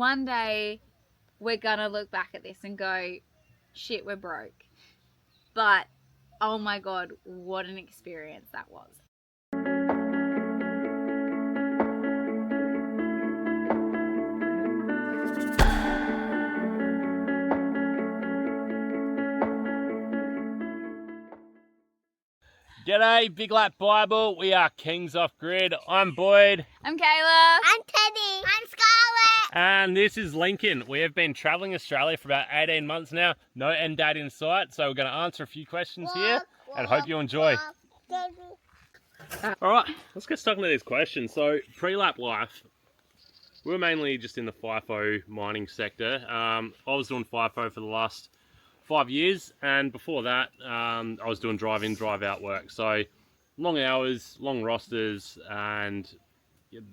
one day we're gonna look back at this and go, shit, we're broke. But oh my God, what an experience that was. G'day, Big Lap Bible. We are Kings Off Grid. I'm Boyd. I'm Kayla. I'm Teddy. I'm Scarlet. And this is Lincoln. We have been travelling Australia for about 18 months now. No end date in sight, so we're going to answer a few questions here and hope you enjoy. All right, let's get stuck into these questions. So, pre-lap life, we were mainly just in the FIFO mining sector. I was doing FIFO for the last 5 years, and before that I was doing drive-in, drive-out work, so long hours, long rosters, and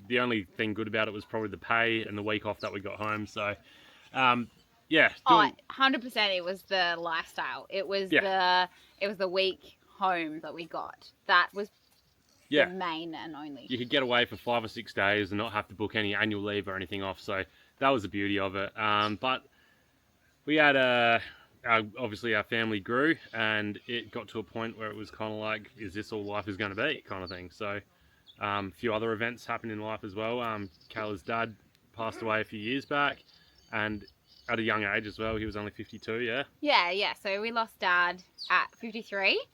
the only thing good about it was probably the pay and the week off that we got home. So yeah, 100% it was the lifestyle. It was the week home that we got. That was the main and only. You could get away for 5 or 6 days and not have to book any annual leave or anything off, so that was the beauty of it. But we had obviously our family grew, and it got to a point where it was kind of like, is this all life is going to be, kind of thing. So a few other events happened in life as well. Kayla's dad passed away a few years back, and at a young age as well. He was only 52. Yeah, so we lost Dad at 53,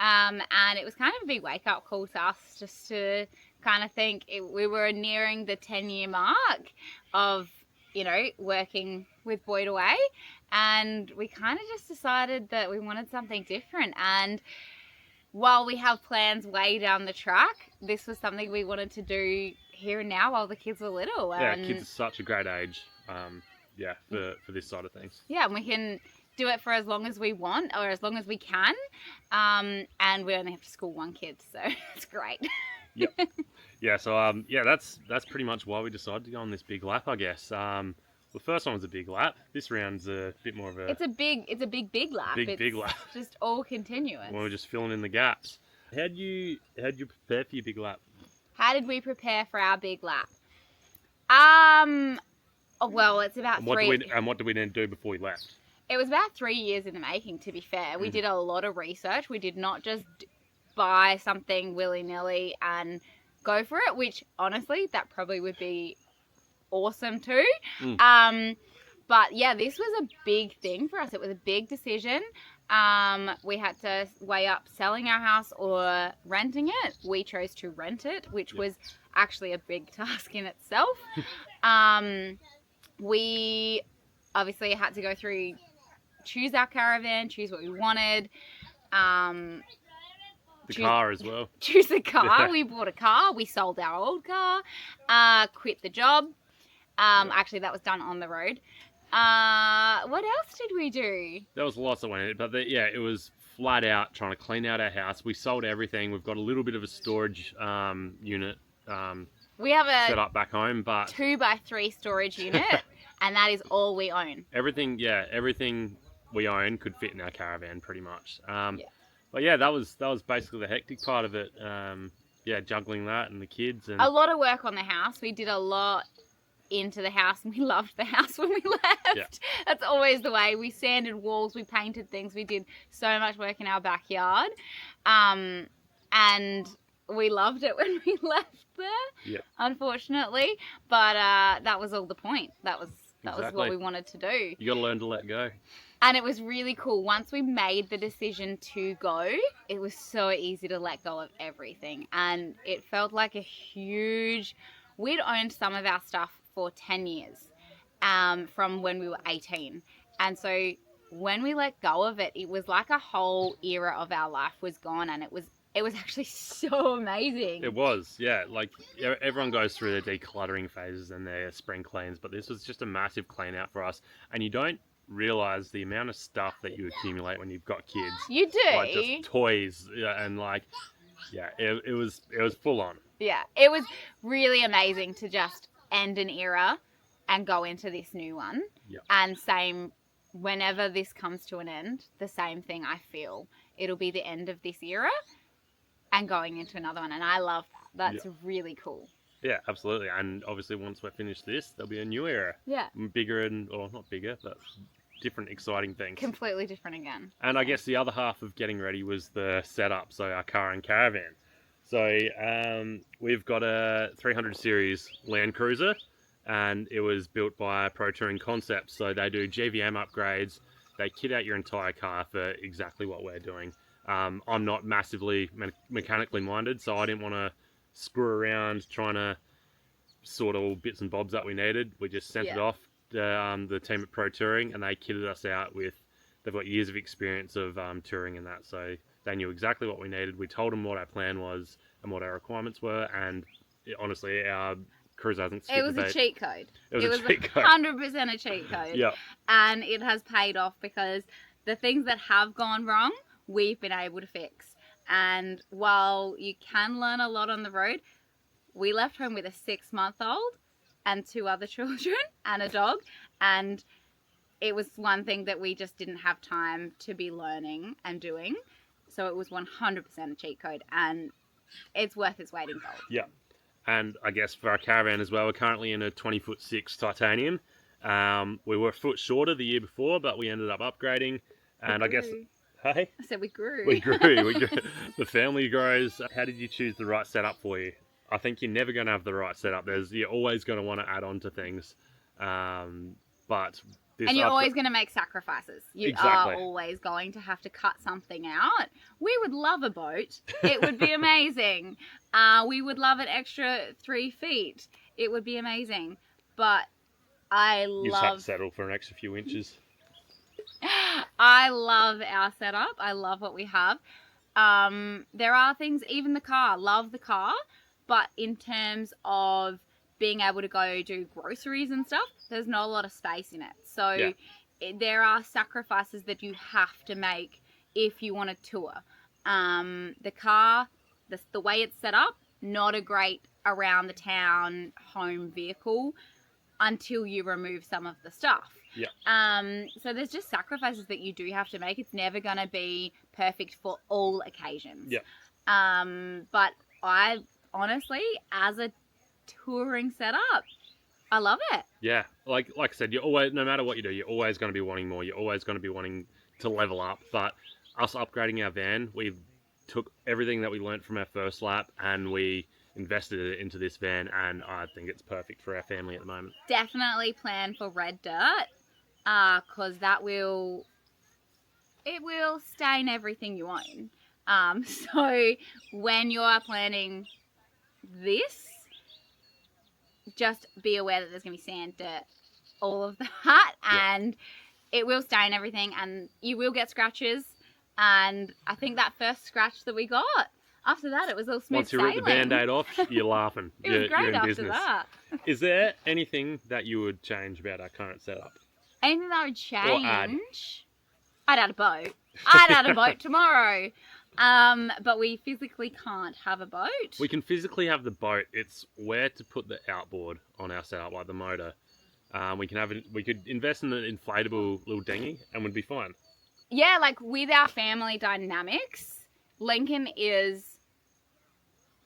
and it was kind of a big wake-up call to us, just to kind of think we were nearing the 10-year mark of, you know, working with Boyd away, and we kind of just decided that we wanted something different. And while we have plans way down the track, this was something we wanted to do here and now while the kids were little. Yeah, kids are such a great age, for this side of things. Yeah, and we can do it for as long as we want, or as long as we can, and we only have to school one kid, so it's great. Yep. Yeah, so that's pretty much why we decided to go on this big lap, I guess. The first one was a big lap. This round's a bit more of a... It's a big lap. Big lap. Just all continuous. We're just filling in the gaps. How'd you prepare for your big lap? How did we prepare for our big lap? Well, it's about what did we then do before we left? It was about 3 years in the making, to be fair. We did a lot of research. We did not just buy something willy-nilly and go for it, which honestly, that probably would be awesome too. But yeah, this was a big thing for us. It was a big decision. We had to weigh up selling our house or renting it. We chose to rent it, which was actually a big task in itself. We obviously had to go through, choose our caravan, choose what we wanted. Car as well. Choose the car. Yeah. We bought a car. We sold our old car. Quit the job. Actually, that was done on the road. What else did we do? There was lots that went in it, but it was flat out trying to clean out our house. We sold everything. We've got a little bit of a storage unit we have a set up back home, but 2x3 storage unit, and that is all we own. Everything we own could fit in our caravan pretty much. But yeah, that was basically the hectic part of it. Juggling that and the kids, and a lot of work on the house. We did a lot into the house, and we loved the house when we left. Yeah. That's always the way. We sanded walls, we painted things, we did so much work in our backyard, and we loved it when we left there. Unfortunately, but that was all the point. That was what we wanted to do. You got to learn to let go. And it was really cool. Once we made the decision to go, it was so easy to let go of everything. And it felt like a huge... We'd owned some of our stuff for 10 years from when we were 18. And so when we let go of it, it was like a whole era of our life was gone. And it was actually so amazing. It was, yeah. Like, everyone goes through their decluttering phases and their spring cleans. But this was just a massive clean out for us. And you don't realize the amount of stuff that you accumulate when you've got kids. You do. Like just toys and it was full on. Yeah, it was really amazing to just end an era and go into this new one. Yep. And same, whenever this comes to an end, the same thing I feel. It'll be the end of this era and going into another one. And I love that. That's really cool. Yeah, absolutely. And obviously once we're finished this, there'll be a new era. Yeah. Bigger or not bigger, but different exciting things. Completely different again. And I guess the other half of getting ready was the setup, so our car and caravan. So we've got a 300 Series LandCruiser, and it was built by Pro Touring Concepts. So they do GVM upgrades. They kit out your entire car for exactly what we're doing. I'm not massively mechanically minded, so I didn't want to screw around trying to sort all bits and bobs that we needed. We just sent it off the team at Pro Touring, and they kitted us out with. They've got years of experience of touring and that, so they knew exactly what we needed. We told them what our plan was and what our requirements were, and honestly, our cruiser hasn't skipped It was a cheat code. It was a cheat code. 100% a cheat code. Yeah. And it has paid off because the things that have gone wrong, we've been able to fix. And while you can learn a lot on the road, we left home with a 6-month-old and 2 other children and a dog, and it was one thing that we just didn't have time to be learning and doing. So it was 100% a cheat code, and it's worth its weight in gold. Yeah. And I guess for our caravan as well, we're currently in a 20'6" titanium. We were a foot shorter the year before, but we ended up upgrading. And I guess, hey? I said we grew. We grew. The family grows. How did you choose the right setup for you? I think you're never going to have the right setup. You're always going to want to add on to things. But and you're always going to make sacrifices. You are always going to have to cut something out. We would love a boat. It would be amazing. We would love an extra 3 feet. It would be amazing. But You just have to settle for an extra few inches. I love our setup. I love what we have. There are things, even the car, love the car. But in terms of being able to go do groceries and stuff, there's not a lot of space in it. So there are sacrifices that you have to make if you want to tour. The car, the way it's set up, not a great around the town home vehicle until you remove some of the stuff. Yeah. So there's just sacrifices that you do have to make. It's never going to be perfect for all occasions. Yeah. But I honestly, as a touring setup, I love it. Yeah, like I said, you're always, no matter what you do, you're always going to be wanting more. You're always going to be wanting to level up. But us upgrading our van, we took everything that we learnt from our first lap and we invested it into this van, and I think it's perfect for our family at the moment. Definitely plan for red dirt, because it will stain everything you own. So when you're planning this, just be aware that there's going to be sand, dirt, all of that, and it will stain everything, and you will get scratches. And I think that first scratch that we got, after that it was all smooth Once you sailing. rip the Band-Aid off, you're laughing. It was great you're in after business. that. Is there anything that you would change about our current setup? Anything that would change? Or add? I'd add a boat. I'd add a boat tomorrow. But we physically can't have a boat. We can physically have the boat. It's where to put the outboard on our setup, like the motor. We could invest in an inflatable little dinghy and we'd be fine. Yeah, like with our family dynamics, Lincoln is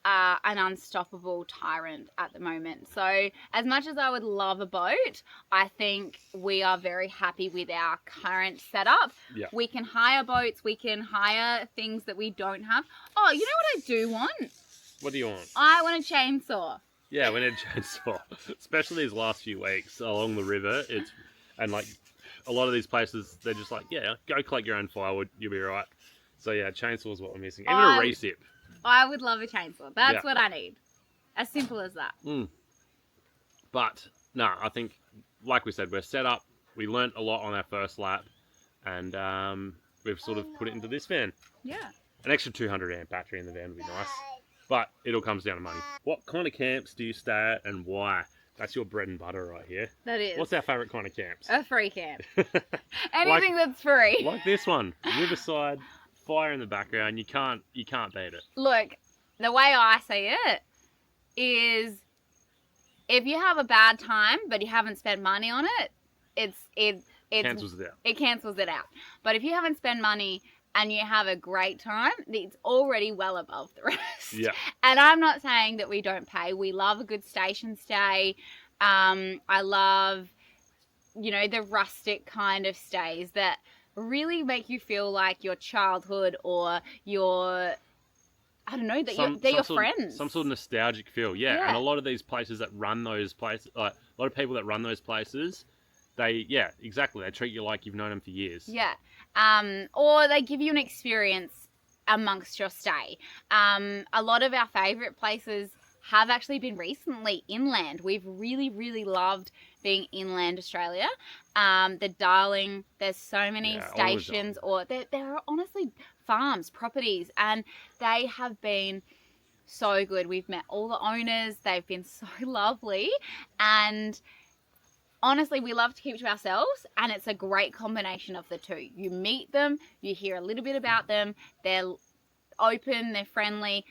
an unstoppable tyrant at the moment. So as much as I would love a boat, I think we are very happy with our current setup. Yeah. We can hire boats. We can hire things that we don't have. Oh, you know what I do want? What do you want? I want a chainsaw. Yeah, we need a chainsaw. Especially these last few weeks along the river. And like a lot of these places, they're just like, yeah, go collect your own firewood. You'll be right. So yeah, chainsaw is what we're missing. Even a recip. I would love a chainsaw. That's what I need. As simple as that. But, no, I think, like we said, we're set up. We learnt a lot on our first lap. And we've sort of put it into this van. Yeah. An extra 200 amp battery in the van would be nice. But it all comes down to money. What kind of camps do you stay at and why? That's your bread and butter right here. That is. What's our favourite kind of camps? A free camp. Anything that's free. Like this one. Riverside, fire in the background. You can't beat it. Look, the way I see it is if you have a bad time but you haven't spent money on it, it cancels it out. It cancels it out. But if you haven't spent money and you have a great time, it's already well above the rest. Yeah. And I'm not saying that we don't pay. We love a good station stay. I love, the rustic kind of stays that really make you feel like your childhood or your, I don't know, they're your friends. Some sort of nostalgic feel, yeah. And a lot of these places that run those places, a lot of people that run those places, they treat you like you've known them for years. Yeah. Or they give you an experience amongst your stay. A lot of our favourite places have actually been recently inland. We've really, really loved being inland Australia. The Darling, there's so many stations, or there are honestly farms, properties, and they have been so good. We've met all the owners. They've been so lovely, and honestly, we love to keep to ourselves, and it's a great combination of the two. You meet them, you hear a little bit about them, they're open, they're friendly.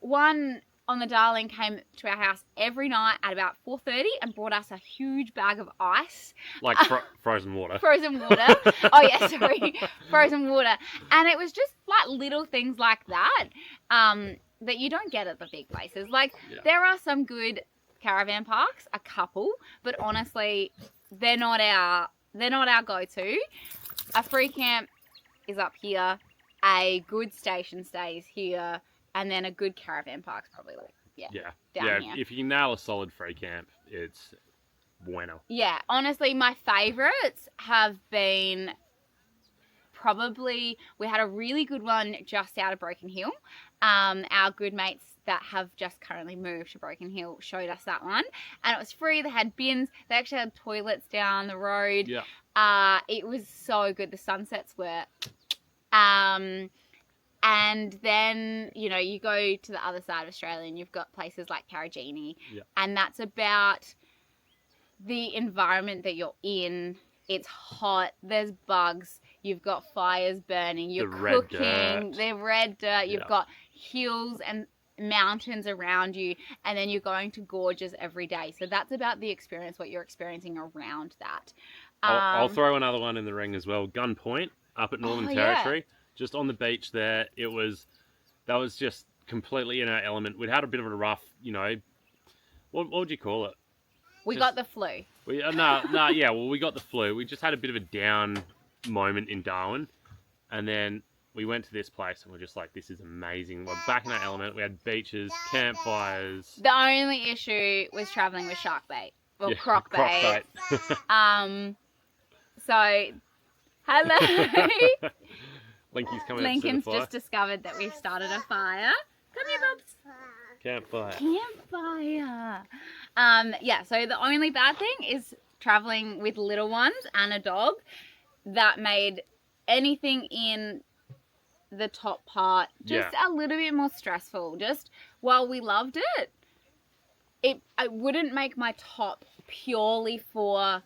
One on the Darling came to our house every night at about 4:30 and brought us a huge bag of ice. Like frozen water. Frozen water. Oh, yeah, sorry. Frozen water. And it was just like little things like that that you don't get at the big places. Like, there are some good caravan parks, a couple, but honestly, they're not our go-to. A free camp is up here. A good station stays here. And then a good caravan park's probably down here. If you nail a solid free camp, it's bueno. Yeah, honestly, my favourites have been probably, we had a really good one just out of Broken Hill. Our good mates that have just currently moved to Broken Hill showed us that one. And it was free. They had bins. They actually had toilets down the road. Yeah. It was so good. The sunsets were... And then, you go to the other side of Australia and you've got places like Karajini. Yeah. And that's about the environment that you're in. It's hot. There's bugs. You've got fires burning. You're cooking. The red dirt. You've got hills and mountains around you. And then you're going to gorges every day. So that's about the experience, what you're experiencing around that. I'll throw another one in the ring as well. Gun Point up at Northern Territory. Yeah. Just on the beach there, that was just completely in our element. We'd had a bit of a rough, what would you call it? We got the flu. We got the flu. We just had a bit of a down moment in Darwin, and then we went to this place and we're just like, this is amazing. We're back in our element. We had beaches, campfires. The only issue was traveling with shark bait or croc bait. So, hello. Lincoln's just discovered that we've started a fire. Come here, Bubs. Campfire. So the only bad thing is traveling with little ones and a dog. That made anything in the top part just a little bit more stressful. Just while we loved it, it wouldn't make my top purely for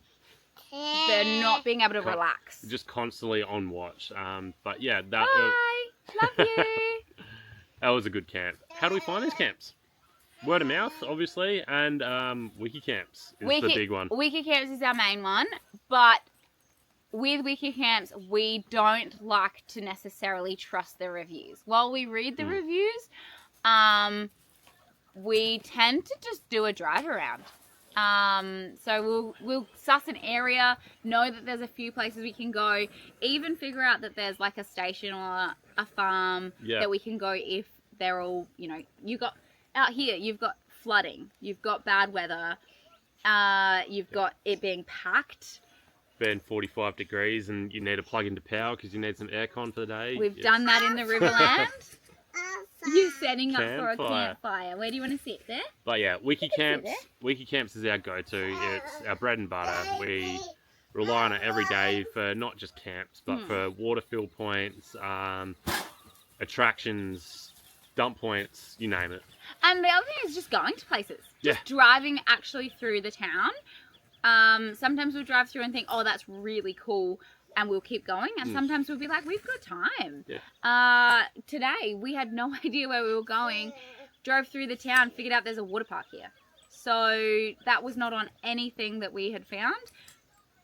the not being able to relax. Just constantly on watch. But yeah, Bye. Love you. That was a good camp. How do we find these camps? Word of mouth, obviously, and WikiCamps is the big one. WikiCamps is our main one, but with WikiCamps, we don't like to necessarily trust the reviews. While we read the reviews, we tend to just do a drive around. So we'll suss an area, know that there's a few places we can go, even figure out that there's like a station or a farm that we can go if they're all, you got out here, you've got flooding, you've got bad weather, you've got it being packed. Been 45 degrees and you need to plug into power because you need some aircon for the day. We've done that in the Riverland. You're setting up for a campfire. Where do you want to sit? There? But yeah, WikiCamps is our go-to. It's our bread and butter. We rely on it every day for not just camps, but for water fill points, attractions, dump points, you name it. And the other thing is just going to places. Just driving actually through the town. Sometimes we'll drive through and think, oh, that's really cool. And we'll keep going, and sometimes we'll be like, we've got time. Today, we had no idea where we were going, drove through the town, figured out there's a water park here. So that was not on anything that we had found.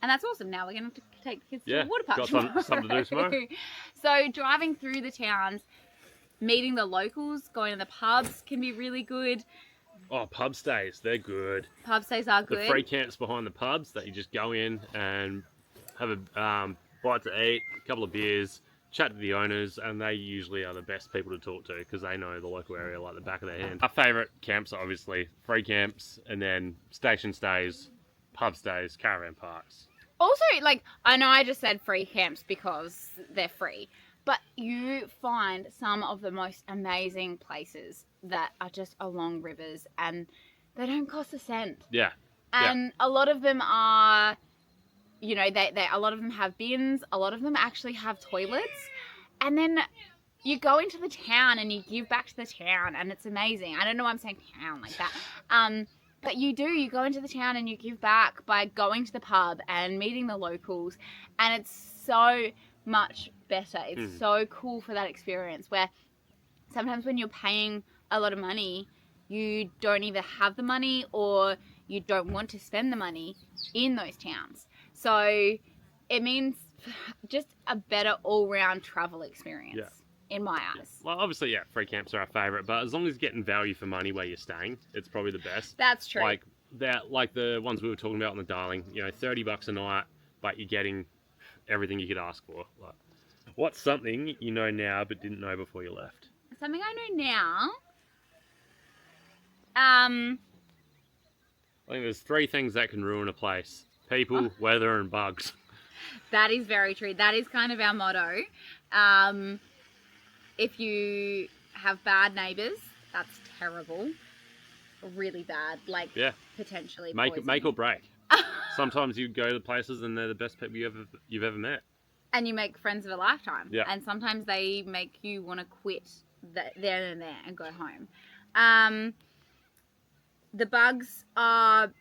And that's awesome. Now we're going to take the kids to Yeah, the water park got tomorrow. something to do tomorrow. So driving through the towns, meeting the locals, going to the pubs can be really good. Oh, pub stays, they're good. Pub stays are good. The free camps behind the pubs that you just go in and have a bite to eat, a couple of beers, chat to the owners, and they usually are the best people to talk to because they know the local area like the back of their hand. Our favourite camps are obviously free camps, and then station stays, pub stays, caravan parks. Also, like, I know I just said free camps because they're free, but you find some of the most amazing places that are just along rivers and they don't cost a cent. Yeah. And a lot of them are, you know, a lot of them have bins, a lot of them actually have toilets. And then you go into the town and you give back to the town and it's amazing. I don't know why I'm saying town like that. But you go into the town and you give back by going to the pub and meeting the locals. And it's so much better. It's so cool for that experience where sometimes when you're paying a lot of money, you don't either have the money or you don't want to spend the money in those towns. So it means just a better all-round travel experience in my eyes. Well, obviously, free camps are our favourite, but as long as you're getting value for money where you're staying, it's probably the best. That's true. Like the ones we were talking about on the Darling, you know, $30 a night, but you're getting everything you could ask for. Like, what's something you know now but didn't know before you left? Something I know now. I think there's 3 things that can ruin a place: people, weather, and bugs. That is very true. That is kind of our motto. If you have bad neighbours, that's terrible. Really bad. Like, potentially Make or break. Sometimes you go to places and they're the best people you've ever met. And you make friends of a lifetime. Yeah. And sometimes they make you want to quit there and there and go home. The bugs are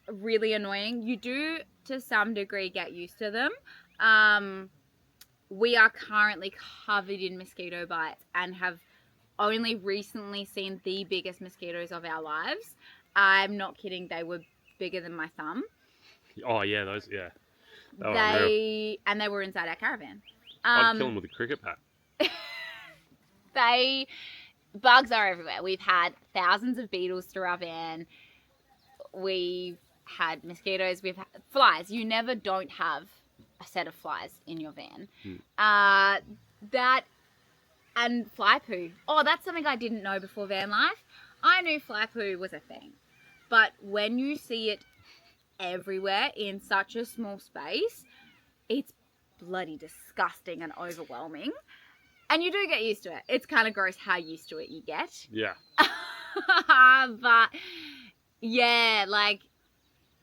really annoying. You do, to some degree, get used to them. We are currently covered in mosquito bites and have only recently seen the biggest mosquitoes of our lives. I'm not kidding. They were bigger than my thumb. Oh, yeah, those, yeah. And they were inside our caravan. I'd kill them with a cricket bat. Bugs are everywhere. We've had thousands of beetles through our van. We've had mosquitoes. We've had flies. You never don't have a set of flies in your van. And fly poo. Oh, that's something I didn't know before van life. I knew fly poo was a thing. But when you see it everywhere in such a small space, it's bloody disgusting and overwhelming. And you do get used to it. It's kind of gross how used to it you get. Yeah. But yeah, like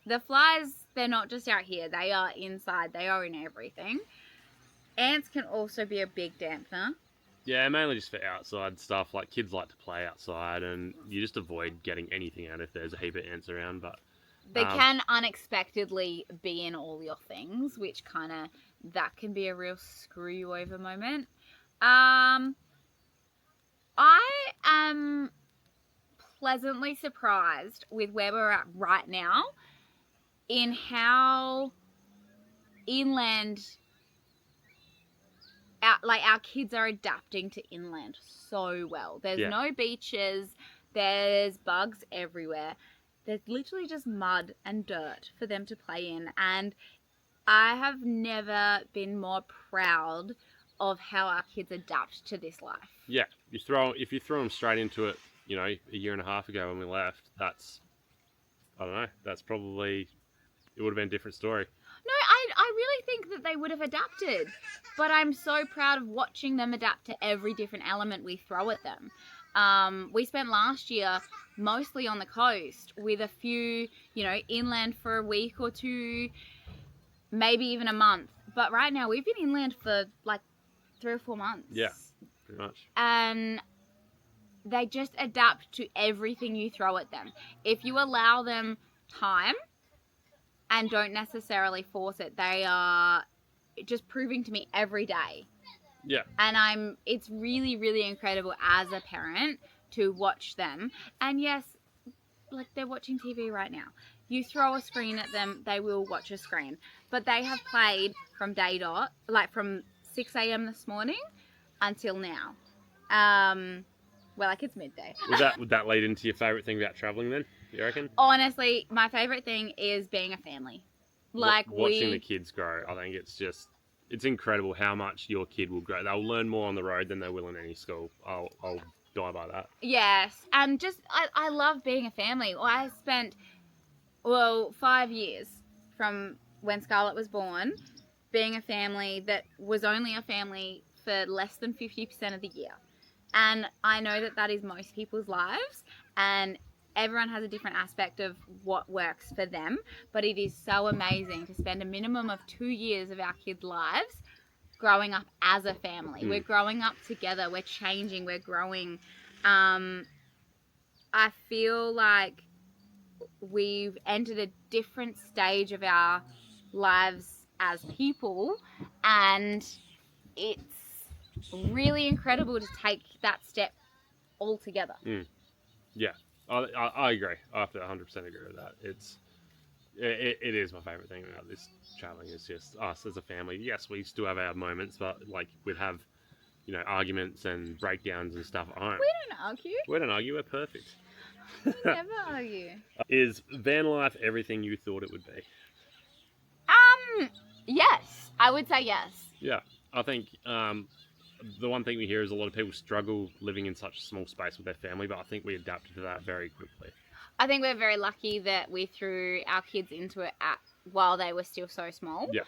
the flies, they're not just out here. They are inside. They are in everything. Ants can also be a big dampener. Yeah, mainly just for outside stuff. Like, kids like to play outside, and you just avoid getting anything out if there's a heap of ants around. But they can unexpectedly be in all your things, which that can be a real screw you over moment. I am pleasantly surprised with where we're at right now in how inland our kids are adapting to inland so well. There's no beaches, there's bugs everywhere. There's literally just mud and dirt for them to play in, and I have never been more proud of how our kids adapt to this life. Yeah, if you throw them straight into it, you know, a year and a half ago when we left, that's probably, it would have been a different story. No, I really think that they would have adapted, but I'm so proud of watching them adapt to every different element we throw at them. We spent last year mostly on the coast with a few, you know, inland for a week or two, maybe even a month. But right now we've been inland for like 3 or 4 months. Yeah, pretty much. And they just adapt to everything you throw at them. If you allow them time and don't necessarily force it, they are just proving to me every day. Yeah. And it's really, really incredible as a parent to watch them. And yes, like, they're watching TV right now. You throw a screen at them, they will watch a screen. But they have played from day dot, like from 6 a.m. this morning until now. Well, like it's midday. Would that lead into your favourite thing about travelling then, you reckon? Honestly, my favourite thing is being a family. Like watching the kids grow, I think it's incredible how much your kid will grow. They'll learn more on the road than they will in any school. I'll die by that. Yes, and just I love being a family. Well, I spent 5 years from when Scarlet was born being a family that was only a family for less than 50% of the year. And I know that that is most people's lives, and everyone has a different aspect of what works for them, but it is so amazing to spend a minimum of 2 years of our kids' lives growing up as a family. We're growing up together, we're changing, we're growing. I feel like we've entered a different stage of our lives as people, and it's really incredible to take that step all together. Yeah, I agree. I have to 100% agree with that. It is my favourite thing about this travelling. It's just us as a family. Yes, we still have our moments, but like we'd have, arguments and breakdowns and stuff at home. We don't argue. We're perfect. We never argue. Is van life everything you thought it would be? Yes, I would say yes. Yeah, I think the one thing we hear is a lot of people struggle living in such a small space with their family, but I think we adapted to that very quickly. I think we're very lucky that we threw our kids into it while they were still so small. Yeah.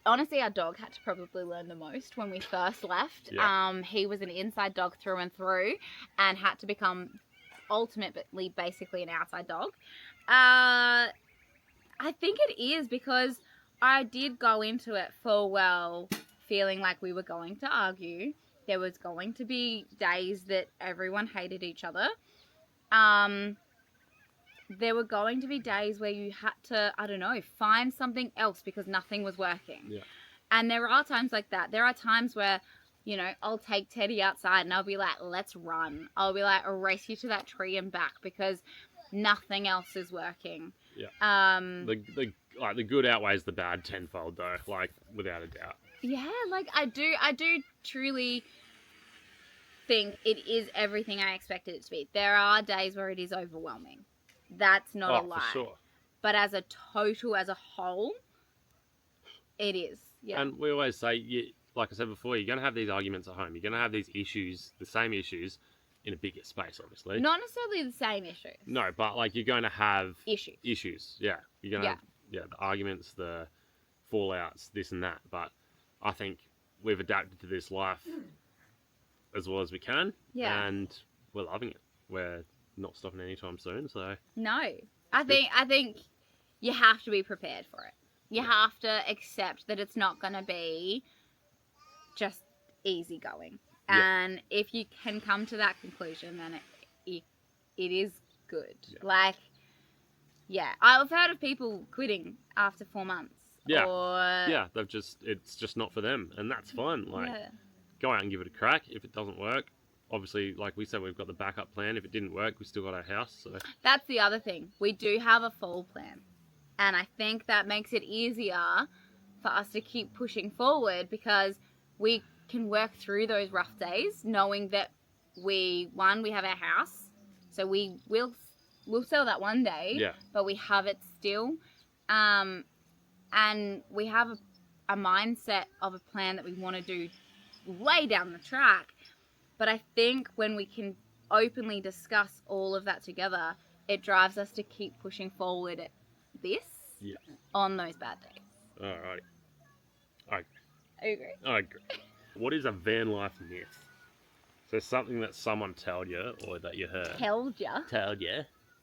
Honestly, our dog had to probably learn the most when we first left. Yeah. He was an inside dog through and through and had to become ultimately basically an outside dog. I think it is because I did go into it full well feeling like we were going to argue. There was going to be days that everyone hated each other. There were going to be days where you had to, find something else because nothing was working. Yeah. And there are times like that. There are times where, I'll take Teddy outside and I'll be like, let's run. I'll be like, I'll race you to that tree and back because nothing else is working. Yeah. The good outweighs the bad tenfold though, like without a doubt. Yeah, like I do truly think it is everything I expected it to be. There are days where it is overwhelming. That's not a lie. For sure. But as a total, as a whole, it is. Yeah. And we always say, like I said before, you're going to have these arguments at home. You're going to have these issues, the same issues, in a bigger space, obviously. Not necessarily the same issues. No, but like you're going to have issues. Yeah. You're going to have the arguments, the fallouts, this and that. But I think we've adapted to this life as well as we can. Yeah. And we're loving it. We're not stopping anytime soon, so... No. I think you have to be prepared for it. You have to accept that it's not going to be just easy going. And if you can come to that conclusion, then it is good. Yeah. I've heard of people quitting after 4 months. Yeah. Or... Yeah, it's just not for them, and that's fine. Go out and give it a crack. If it doesn't work, obviously, like we said, we've got the backup plan. If it didn't work, we still got our house. So that's the other thing. We do have a full plan. And I think that makes it easier for us to keep pushing forward because we can work through those rough days knowing that we have our house. So we'll sell that one day, but we have it still. And we have a mindset of a plan that we want to do way down the track. But I think when we can openly discuss all of that together, it drives us to keep pushing forward at this on those bad days. Alright. I agree. What is a van life myth? So something that someone told you or that you heard. Told you.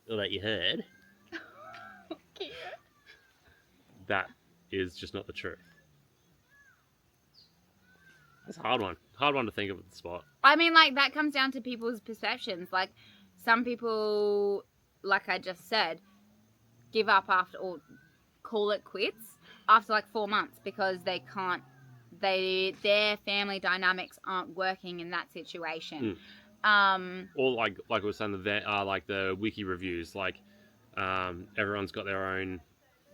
Or that you heard. Cute. That is just not the truth. That's a hard one. Hard one to think of at the spot. I mean, that comes down to people's perceptions. Some people, like I just said, give up after, or call it quits after 4 months because they can't, their family dynamics aren't working in that situation. Or like we were saying, like the wiki reviews, like everyone's got their own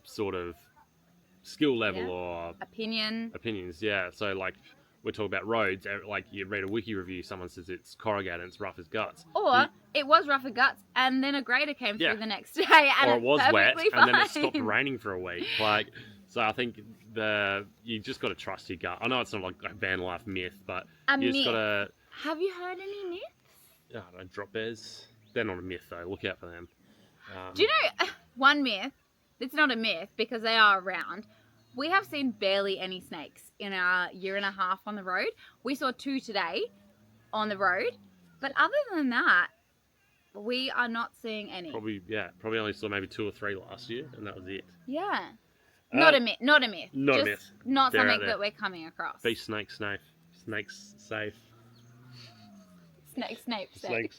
sort of skill level or opinions. Yeah, so like we're talking about roads. Like you read a wiki review, someone says it's corrugated and it's rough as guts. Or it was rough as guts, and then a grader came through the next day, and or it was wet, fine. and then it stopped raining for a week. Like, so I think you just got to trust your gut. I know it's not like a van life myth, but you just got to. Have you heard any myths? I don't know, drop bears. They're not a myth though. Look out for them. Do you know one myth? It's not a myth because they are around. We have seen barely any snakes in our year and a half on the road. We saw 2 today on the road, but other than that, we are not seeing any. Probably only saw maybe 2 or 3 last year, and that was it. Yeah. Not a myth. Not a myth. Not a myth. Not something that we're coming across. Be snakes safe. Snakes safe. Snape safe. Snakes.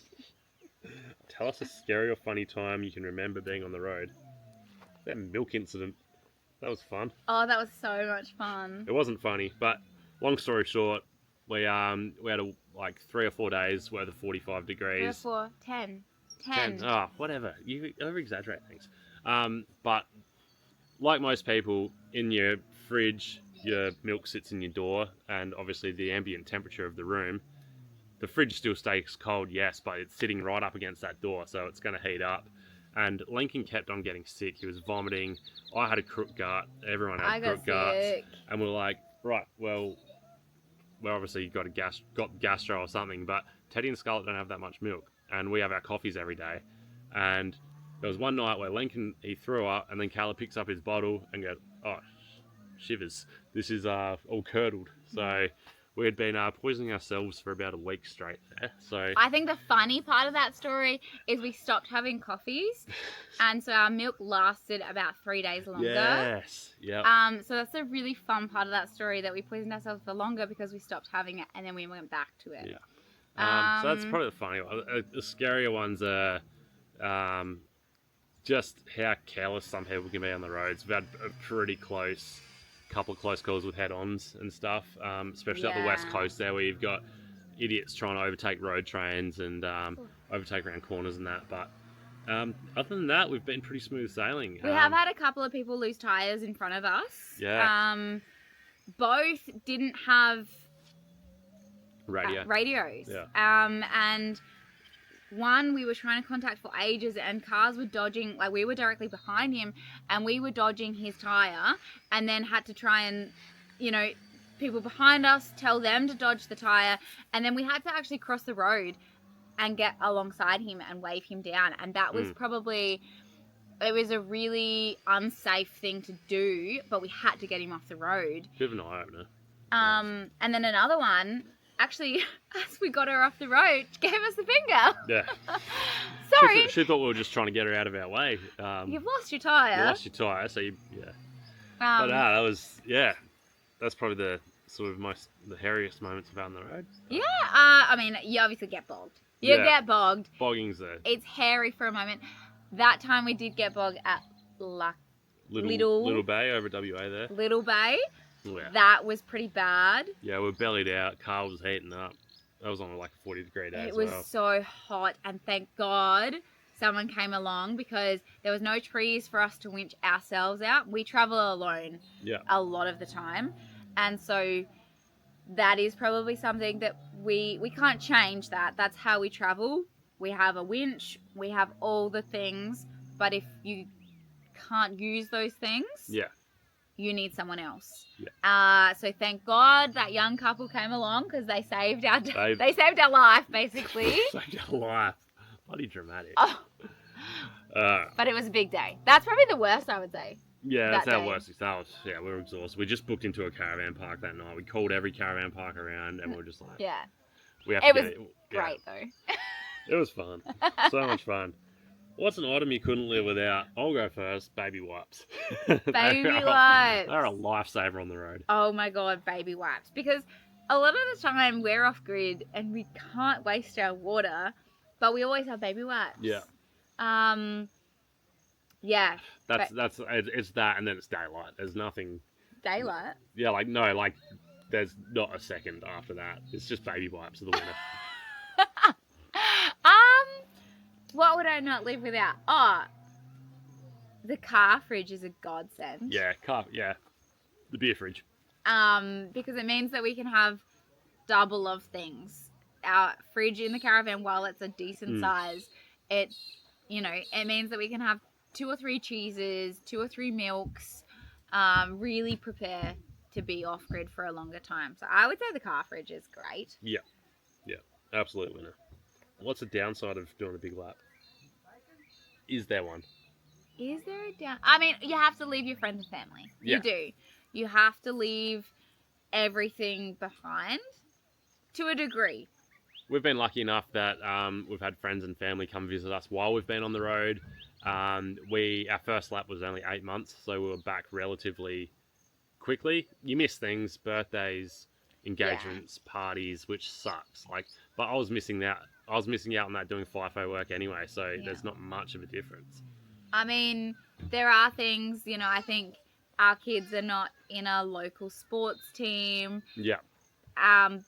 Tell us a scary or funny time you can remember being on the road. That milk incident. That was fun. Oh, that was so much fun. It wasn't funny, but long story short, we had 3 or 4 days worth of 45 degrees. 3 or 4, 10. 10. Oh, whatever. You over-exaggerate things. But like most people, in your fridge, your milk sits in your door, and obviously the ambient temperature of the room. The fridge still stays cold, yes, but it's sitting right up against that door, so it's going to heat up. And Lincoln kept on getting sick. He was vomiting. I had a crook gut. Everyone had crook guts. And we're like, right, well, obviously you got gastro or something, but Teddy and Scarlet don't have that much milk, and we have our coffees every day. And there was one night where Lincoln, he threw up, and then Kayla picks up his bottle and goes, oh, shivers. This is all curdled. So we had been poisoning ourselves for about a week straight there. So I think the funny part of that story is we stopped having coffees, and so our milk lasted about 3 days longer. Yes. Yep. So that's a really fun part of that story, that we poisoned ourselves for longer because we stopped having it, and then we went back to it. Yeah. So that's probably the funny one. The scarier ones are just how careless some people can be on the roads. We've had a pretty couple of close calls with head-ons and stuff, especially up the west coast there, where you've got idiots trying to overtake road trains and overtake around corners and that. But other than that, we've been pretty smooth sailing. We have had a couple of people lose tyres in front of us. Yeah. Both didn't have Yeah. radios. And one we were trying to contact for ages, and cars were dodging, like we were directly behind him and we were dodging his tyre, and then had to try and, people behind us, tell them to dodge the tyre, and then we had to actually cross the road and get alongside him and wave him down. And that was it was a really unsafe thing to do, but we had to get him off the road. Bit of an eye-opener. And then another one, actually, as we got her off the road, gave us the finger. Yeah. Sorry. She thought we were just trying to get her out of our way. You've lost your tyre. So but that was, that's probably the sort of the hairiest moments about on the road. Yeah, I mean, you obviously get bogged. You get bogged. Bogging's there. It's hairy for a moment. That time we did get bogged at Little Bay over WA there. Little Bay. Yeah. That was pretty bad. Yeah, we're bellied out. Car was heating up. That was on like a 40-degree day. It was so hot, and thank God someone came along, because there was no trees for us to winch ourselves out. We travel alone a lot of the time, and so that is probably something that we can't change. That's how we travel. We have a winch, we have all the things, but if you can't use those things, you need someone else. Yeah. So thank God that young couple came along, because they saved our life, basically. Saved our life. Bloody dramatic. Oh. But it was a big day. That's probably the worst, I would say. Yeah, that's our worst. We were exhausted. We just booked into a caravan park that night. We called every caravan park around, and we were just like, we have to get it. It was great though. It was fun. So much fun. What's an item you couldn't live without? I'll go first. Baby wipes. Baby wipes. They're a lifesaver on the road. Oh my God, baby wipes. Because a lot of the time we're off grid and we can't waste our water, but we always have baby wipes. Yeah. Yeah. It's that, and then it's daylight. There's nothing. Daylight? Yeah, there's not a second after that. It's just baby wipes of the winter. What would I not live without? Oh, the car fridge is a godsend. Yeah, the beer fridge. Because it means that we can have double of things. Our fridge in the caravan, while it's a decent size, it means that we can have 2 or 3 cheeses, 2 or 3 milks, really prepare to be off grid for a longer time. So I would say the car fridge is great. Yeah, absolutely. No. What's the downside of doing a big lap? Is there one? Is there a down? I mean, you have to leave your friends and family. Yeah. You do. You have to leave everything behind to a degree. We've been lucky enough that we've had friends and family come visit us while we've been on the road. Our first lap was only 8 months, so we were back relatively quickly. You miss things, birthdays, engagements, parties, which sucks. But I was missing out. I was missing out on that doing FIFO work anyway, so there's not much of a difference. I mean, there are things, I think our kids are not in a local sports team. Yeah.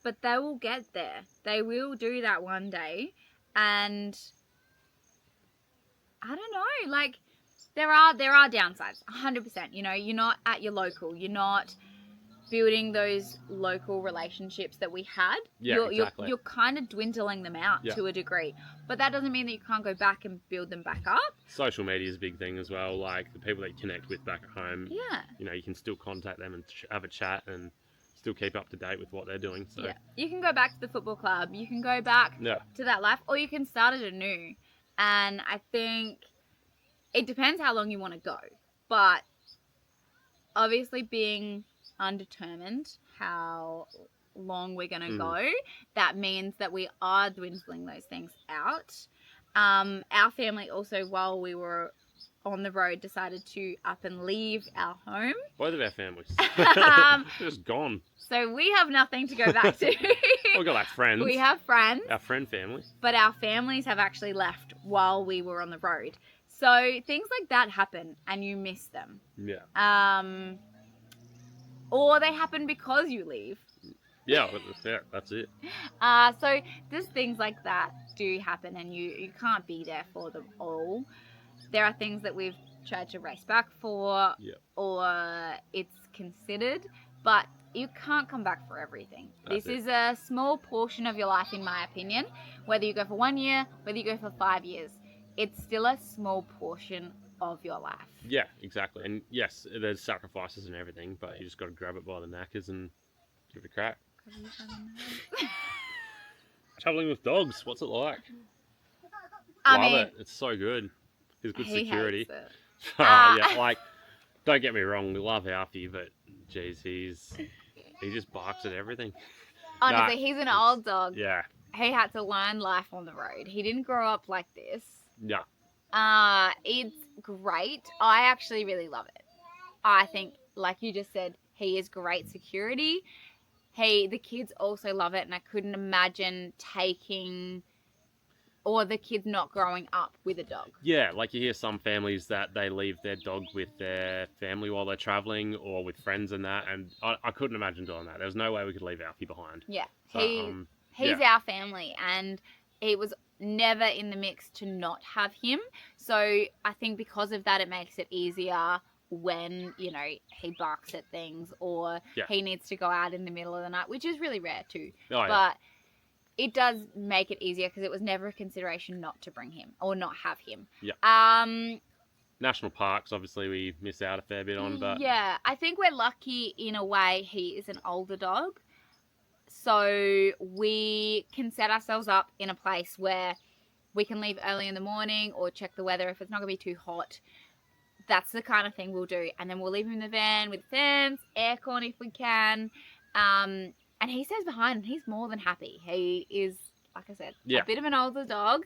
But they will get there. They will do that one day. And I don't know, there are downsides, 100%. You're not at your local. You're not building those local relationships that we had. Yeah, exactly. You're kind of dwindling them out to a degree. But that doesn't mean that you can't go back and build them back up. Social media is a big thing as well. The people that you connect with back at home. Yeah. You can still contact them and have a chat and still keep up to date with what they're doing. So yeah, you can go back to the football club. You can go back to that life, or you can start it anew. And I think it depends how long you want to go. But obviously being undetermined how long we're going to go, that means that we are dwindling those things out. Our family also, while we were on the road, decided to up and leave our home. Both of our families. They're just gone. So we have nothing to go back to. We've got our friends. We have friends. Our friend family. But our families have actually left while we were on the road. So things like that happen and you miss them. Yeah. Or they happen because you leave. Yeah, that's it. So there's things like that do happen and you can't be there for them all. There are things that we've tried to race back for or it's considered, but you can't come back for everything. This is a small portion of your life, in my opinion. Whether you go for 1 year, whether you go for 5 years, it's still a small portion of your life. Yeah, exactly. And yes, there's sacrifices and everything, but you just got to grab it by the knackers and give it a crack. Traveling with dogs, what's it like? Love it. It's so good. He's good security. Hates it. Yeah, don't get me wrong, we love Alfie, but geez, he just barks at everything. Honestly, he's an old dog. Yeah. He had to learn life on the road. He didn't grow up like this. Yeah. It's great. I actually really love it. I think, like you just said, he is great security. The kids also love it, and I couldn't imagine the kids not growing up with a dog. Yeah, you hear some families that they leave their dog with their family while they're traveling or with friends and that, and I couldn't imagine doing that. There's no way we could leave Alfie behind. Yeah, So, he's our family, and it was never in the mix to not have him. So I think because of that, it makes it easier when, he barks at things or he needs to go out in the middle of the night, which is really rare too. Oh, yeah. But it does make it easier because it was never a consideration not to bring him or not have him. Yeah. National parks, obviously, we miss out a fair bit on, but yeah, I think we're lucky in a way. He is an older dog, so we can set ourselves up in a place where we can leave early in the morning or check the weather if it's not going to be too hot. That's the kind of thing we'll do, and then we'll leave him in the van with fans, aircon if we can. And he stays behind and he's more than happy. He is, like I said, a bit of an older dog.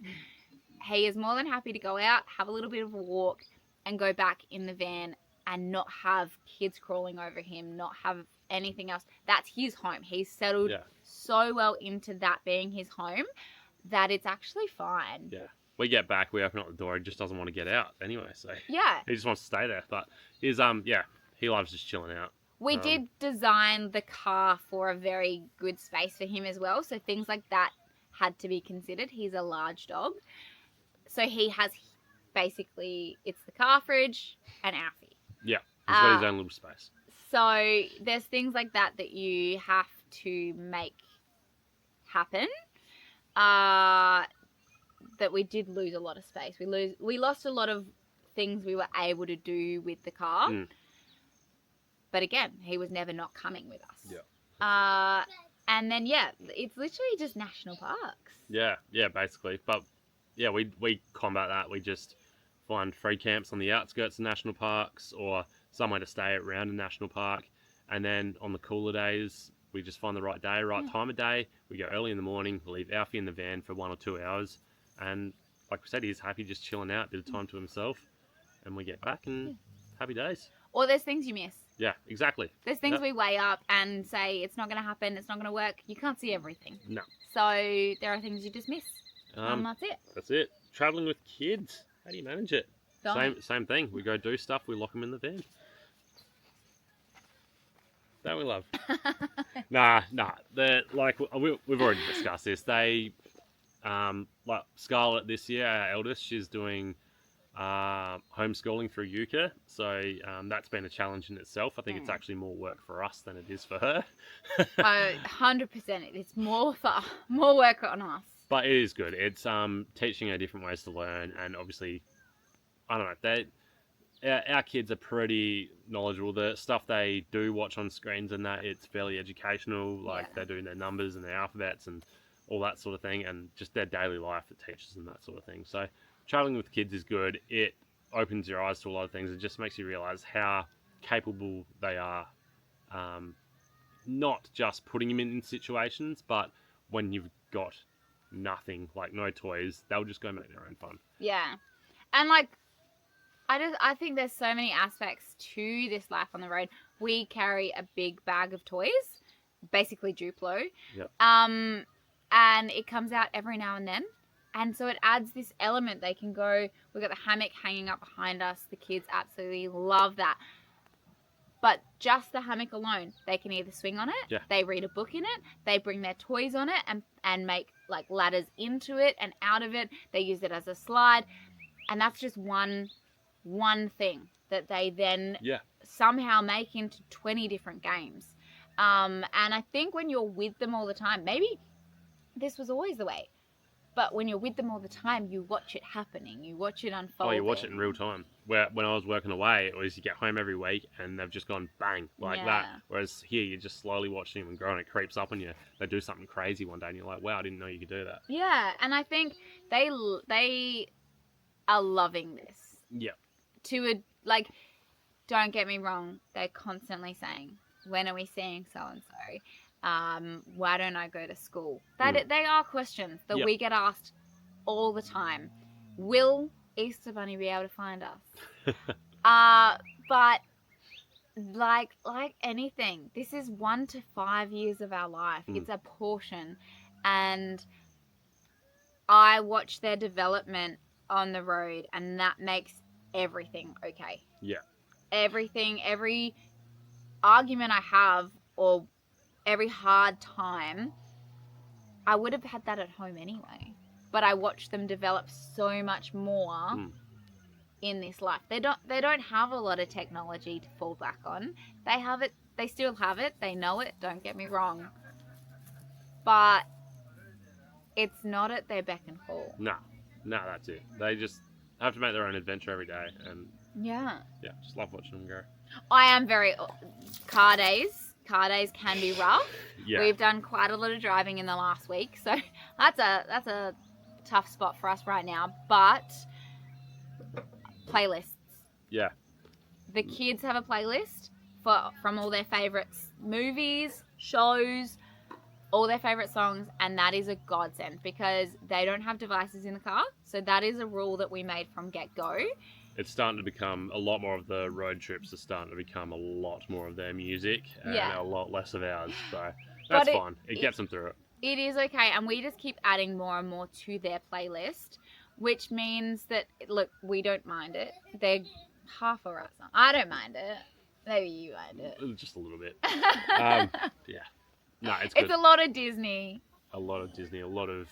He is more than happy to go out, have a little bit of a walk and go back in the van and not have kids crawling over him, not have anything else. That's his home. He's settled so well into that being his home that it's actually fine. Yeah. We get back, we open up the door, he just doesn't want to get out anyway, so yeah, he just wants to stay there. But he loves just chilling out. We did design the car for a very good space for him as well, so things like that had to be considered. He's a large dog, So he has basically, it's the car fridge and Alfie. Yeah, he's got his own little space. So there's things like that you have to make happen. That we did lose a lot of space. We lost a lot of things we were able to do with the car. But again, he was never not coming with us. Yeah. And then it's literally just national parks. Yeah, basically. But yeah, we combat that. We just find free camps on the outskirts of national parks or somewhere to stay around a national park. And then on the cooler days, we just find the right day, right time of day. We go early in the morning, we leave Alfie in the van for 1 or 2 hours. And like we said, he's happy just chilling out, bit of time to himself. And we get back and happy days. Or there's things you miss. Yeah, exactly. There's things we weigh up and say, it's not going to happen, it's not going to work. You can't see everything. No. So there are things you just miss. And that's it. That's it. Travelling with kids. How do you manage it? Same thing. We go do stuff, we lock them in the van. That we love. Nah. We've already discussed this. They, like Scarlet this year, our eldest, she's doing homeschooling through Yuka. So that's been a challenge in itself. I think it's actually more work for us than it is for her. 100%. It's more work on us. But it is good. It's teaching her different ways to learn, and obviously, I don't know, our kids are pretty knowledgeable. The stuff they do watch on screens and that, it's fairly educational. Like they're doing their numbers and their alphabets and all that sort of thing, and just their daily life, it teaches them that sort of thing. So traveling with kids is good. It opens your eyes to a lot of things. It just makes you realize how capable they are. Not just putting them in situations, but when you've got nothing, like no toys, they'll just go make their own fun. Yeah. And like, I think there's so many aspects to this life on the road. We carry a big bag of toys, basically Duplo. Yep. And it comes out every now and then. And so it adds this element. They can go, we've got the hammock hanging up behind us. The kids absolutely love that. But just the hammock alone, they can either swing on it, they read a book in it, they bring their toys on it and make like ladders into it and out of it. They use it as a slide. And that's just one thing that they then somehow make into 20 different games. And I think when you're with them all the time, maybe this was always the way, but when you're with them all the time, you watch it happening. You watch it unfold. Oh, you watch it in real time. Where when I was working away, it was you get home every week and they've just gone bang like that. Whereas here, you're just slowly watching them grow and it creeps up on you. They do something crazy one day and you're like, wow, I didn't know you could do that. Yeah, and I think they are loving this. Yeah. Like, don't get me wrong, they're constantly saying, when are we seeing so-and-so? Why don't I go to school? They are questions that we get asked all the time. Will Easter Bunny be able to find us? But like anything, this is 1 to 5 years of our life. It's a portion. And I watch their development on the road, and that makes everything okay. Yeah. Everything, every argument I have or every hard time, I would have had that at home anyway. But I watch them develop so much more in this life. They don't have a lot of technology to fall back on. They have it. They still have it. They know it. Don't get me wrong. But it's not at their beck and call. No, that's it. They just have to make their own adventure every day, and just love watching them go. I am very car days can be rough. We've done quite a lot of driving in the last week, so that's a tough spot for us right now. But playlists. Yeah. The kids have a playlist from all their favourites, movies, shows, all their favourite songs, and that is a godsend because they don't have devices in the car. So that is a rule that we made from get-go. It's starting to become a lot more of the road trips are starting to become a lot more of their music and a lot less of ours. So that's fine. It gets them through it. It is okay, and we just keep adding more and more to their playlist, which means that, look, we don't mind it. They're half of us. I don't mind it. Maybe you mind it. Just a little bit. Yeah. No, it's good. It's a lot of Disney. A lot of Disney. A lot of,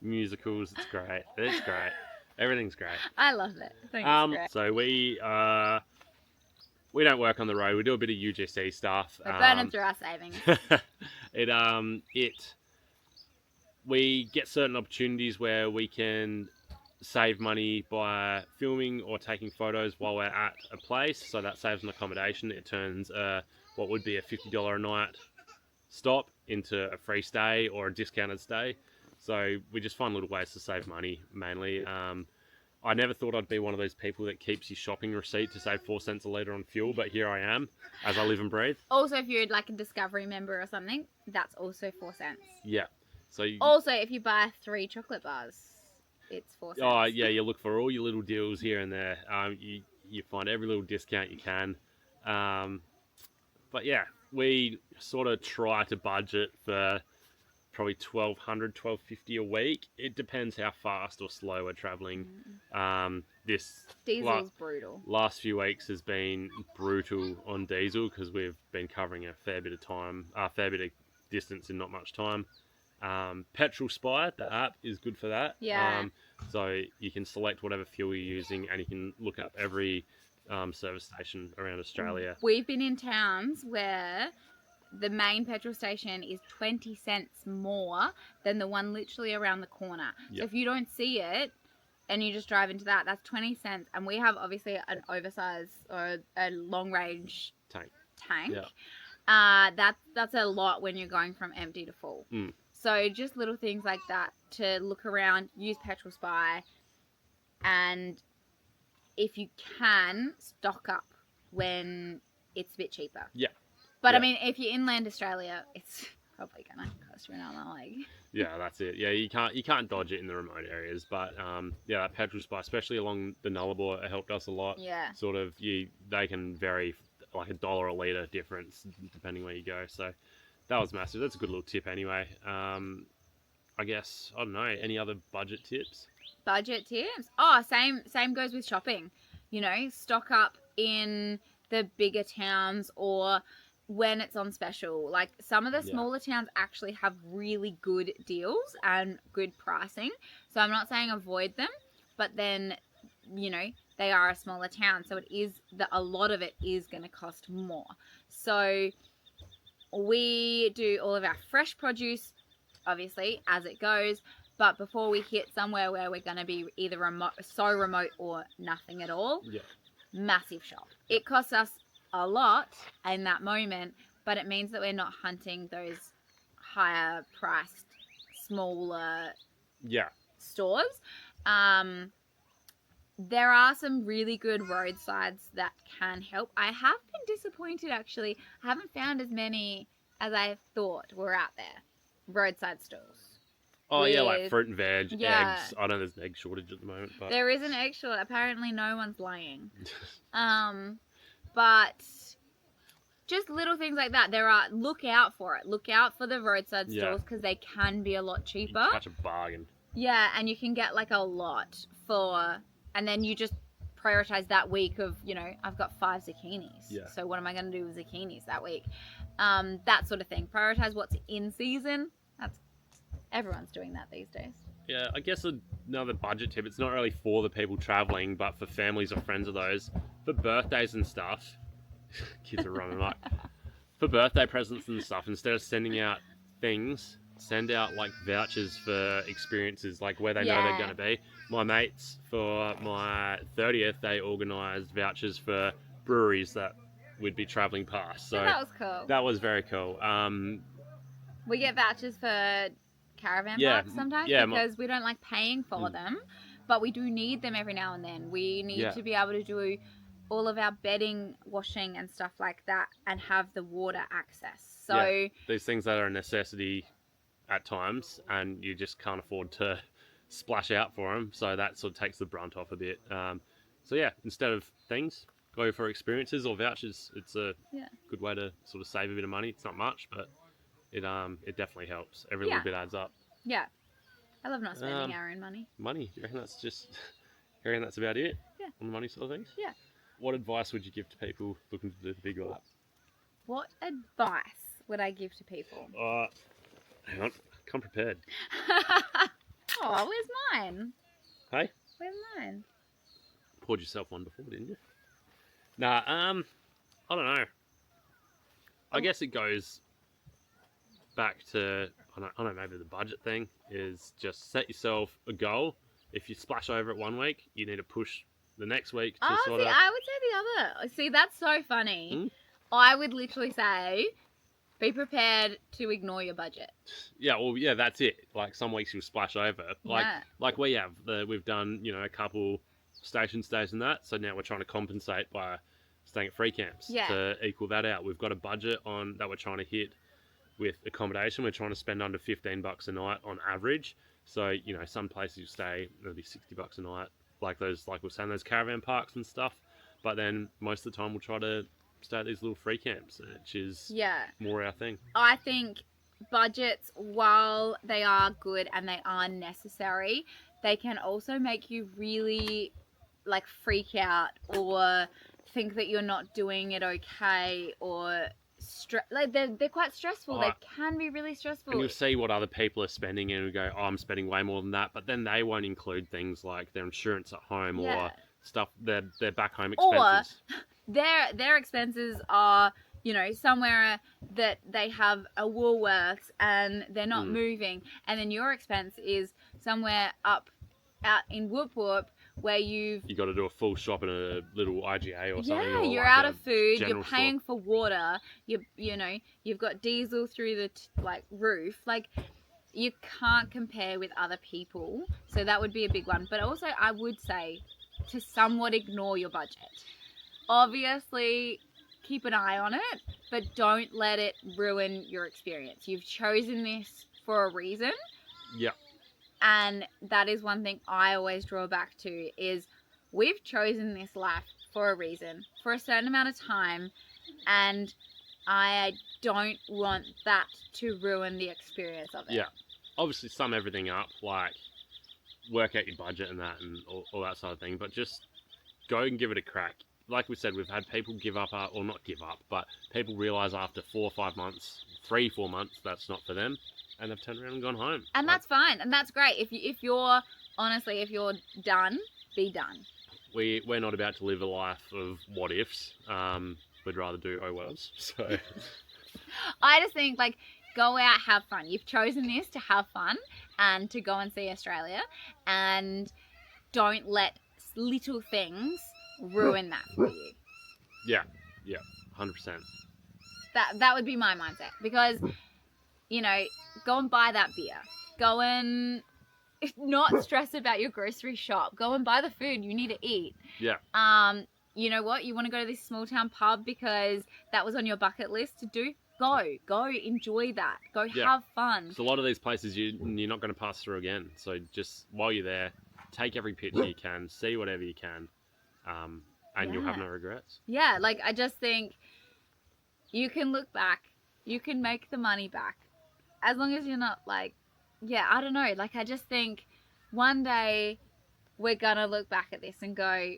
musicals. It's great. It's great. Everything's great. I love it. I think it's great. So we don't work on the road. We do a bit of UGC stuff. We're burning through our savings. We get certain opportunities where we can save money by filming or taking photos while we're at a place. So that saves on accommodation. It turns what would be a $50 a night stop into a free stay or a discounted stay. So we just find little ways to save money mainly. I never thought I'd be one of those people that keeps your shopping receipt to save 4 cents a litre on fuel, but here I am, as I live and breathe. Also, if you're like a Discovery member or something, that's also 4 cents. Yeah. So also, if you buy 3 chocolate bars, it's 4 cents. Oh, yeah, you look for all your little deals here and there. You find every little discount you can. But yeah, we sort of try to budget for probably $1,200, $1,250 a week. It depends how fast or slow we're traveling. Diesel's brutal. Last few weeks has been brutal on diesel because we've been covering a fair bit of distance in not much time. PetrolSpy, the app, is good for that. Yeah. So you can select whatever fuel you're using and you can look up every service station around Australia. We've been in towns where the main petrol station is 20 cents more than the one literally around the corner. Yep. So if you don't see it and you just drive into that, that's 20 cents. And we have obviously an oversized or a long range tank. Yep. That's a lot when you're going from empty to full. Mm. So just little things like that to look around, use PetrolSpy, and if you can, stock up when it's a bit cheaper. Yeah. But yeah. I mean, if you're inland Australia, it's probably gonna cost you an arm and a leg. Yeah, that's it. Yeah, you can't dodge it in the remote areas, but yeah, that PetrolSpy, especially along the Nullarbor, it helped us a lot. Yeah. Sort of, they can vary like $1 a litre difference depending where you go. So that was massive. That's a good little tip anyway. I guess, I don't know, any other budget tips? Budget tips? Oh, same goes with shopping. You know, stock up in the bigger towns or when it's on special. Like some of the smaller towns actually have really good deals and good pricing. So I'm not saying avoid them, but then, you know, they are a smaller town. So a lot of it is going to cost more. So we do all of our fresh produce, obviously, as it goes. But before we hit somewhere where we're going to be either remote or nothing at all, massive shop. It costs us a lot in that moment, but it means that we're not hunting those higher priced, smaller stores. There are some really good roadsides that can help. I have been disappointed, actually. I haven't found as many as I thought were out there. Roadside stores. Oh, yeah, like fruit and veg, eggs. I know there's an egg shortage at the moment. But there is an egg shortage. Apparently no one's laying. But just little things like that. Look out for it. Look out for the roadside stores because they can be a lot cheaper. You catch a bargain. Yeah, and you can get like a lot for... And then you just prioritize that week of, you know, I've got 5 zucchinis. Yeah. So what am I going to do with zucchinis that week? That sort of thing. Prioritize what's in season. Everyone's doing that these days. Yeah, I guess another budget tip. It's not really for the people traveling, but for families or friends of those. For birthdays and stuff. Kids are running up. For birthday presents and stuff, instead of sending out things, send out like vouchers for experiences, like where they know they're going to be. My mates, for my 30th, they organised vouchers for breweries that we'd be travelling past. So that was cool. That was very cool. We get vouchers for Caravan parks sometimes because we don't like paying for them, but we do need them every now and then. We need to be able to do all of our bedding, washing and stuff like that and have the water access. So these things that are a necessity at times and you just can't afford to splash out for them, so that sort of takes the brunt off a bit. So yeah, instead of things, go for experiences or vouchers. It's a good way to sort of save a bit of money. It's not much, but it definitely helps. Every little bit adds up. Yeah, I love not spending our own money. Money? You reckon that's about it? Yeah. On the money sort of things? Yeah. What advice would you give to people looking to do the big life? What advice would I give to people? Hang on, come prepared. Oh, where's mine? Hey? Where's mine? Poured yourself one before, didn't you? Nah, I don't know. I guess it goes back to, I don't know, maybe the budget thing is just set yourself a goal. If you splash over it one week, you need to push the next week to Oh, sort see, of... I would say the other. See, that's so funny. Hmm? I would literally say, be prepared to ignore your budget. Yeah, well, yeah, that's it. Like some weeks you'll splash over. Yeah. Like we have, we've done, a couple station stays and that. So now we're trying to compensate by staying at free camps to equal that out. We've got a budget on that we're trying to hit with accommodation. We're trying to spend under $15 a night on average. So, some places you stay, it'll be $60 a night. Like we're saying, those caravan parks and stuff. But then most of the time we'll try to stay at these little free camps, which is more our thing. I think budgets, while they are good and they are necessary, they can also make you really freak out or think that you're not doing it okay, or they're quite stressful. They can be really stressful. And you'll see what other people are spending and you go, oh, I'm spending way more than that. But then they won't include things like their insurance at home or stuff, their back home expenses. Or their expenses are, somewhere that they have a Woolworths and they're not moving. And then your expense is somewhere out in Whoop Whoop where you got to do a full shop in a little IGA or something. Yeah, you're out of food. You're paying for water. You've got diesel through the roof. You can't compare with other people. So that would be a big one. But also, I would say to somewhat ignore your budget. Obviously, keep an eye on it, but don't let it ruin your experience. You've chosen this for a reason. Yeah. And that is one thing I always draw back to is we've chosen this life for a reason, for a certain amount of time, and I don't want that to ruin the experience of it. Yeah. Obviously sum everything up, work out your budget and that and all that sort of thing, but just go and give it a crack. Like we said, we've had people give up, or not give up, but people realise after 4 or 5 months, 3-4 months, that's not for them. And they've turned around and gone home. And that's fine. And that's great. If you're done, be done. We're not about to live a life of what ifs. We'd rather do oh wells. So I just think go out, have fun. You've chosen this to have fun and to go and see Australia, and don't let little things ruin that for you. Yeah, 100%. That would be my mindset, because go and buy that beer. Go and not stress about your grocery shop. Go and buy the food you need to eat. Yeah. You know what? You want to go to this small town pub because that was on your bucket list to do? Go enjoy that. Go have fun. So a lot of these places you're not going to pass through again. So just while you're there, take every picture you can, see whatever you can, and you'll have no regrets. Yeah, I just think you can look back. You can make the money back. As long as you're not I don't know. I just think one day we're going to look back at this and go,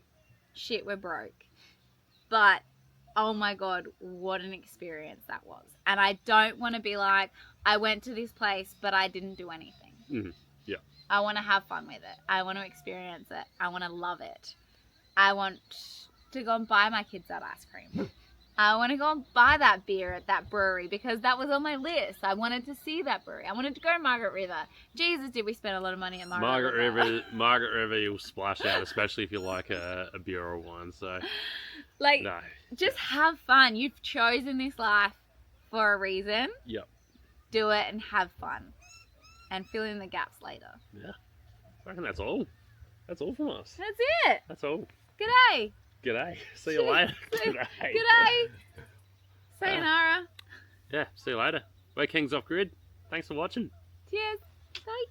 shit, we're broke. But, oh my God, what an experience that was. And I don't want to be I went to this place, but I didn't do anything. Mm-hmm. Yeah. I want to have fun with it. I want to experience it. I want to love it. I want to go and buy my kids that ice cream. I want to go and buy that beer at that brewery because that was on my list. I wanted to see that brewery. I wanted to go to Margaret River. Jesus, did we spend a lot of money at Margaret River. Margaret River, you'll splash out, especially if you like a beer or wine. So, no. Just have fun. You've chosen this life for a reason. Yep. Do it and have fun. And fill in the gaps later. Yeah. I reckon that's all. That's all from us. That's it. That's all. G'day. G'day. See you later. G'day. G'day. Sayonara. Yeah, see you later. We're Kings Off Grid. Thanks for watching. Cheers. Bye.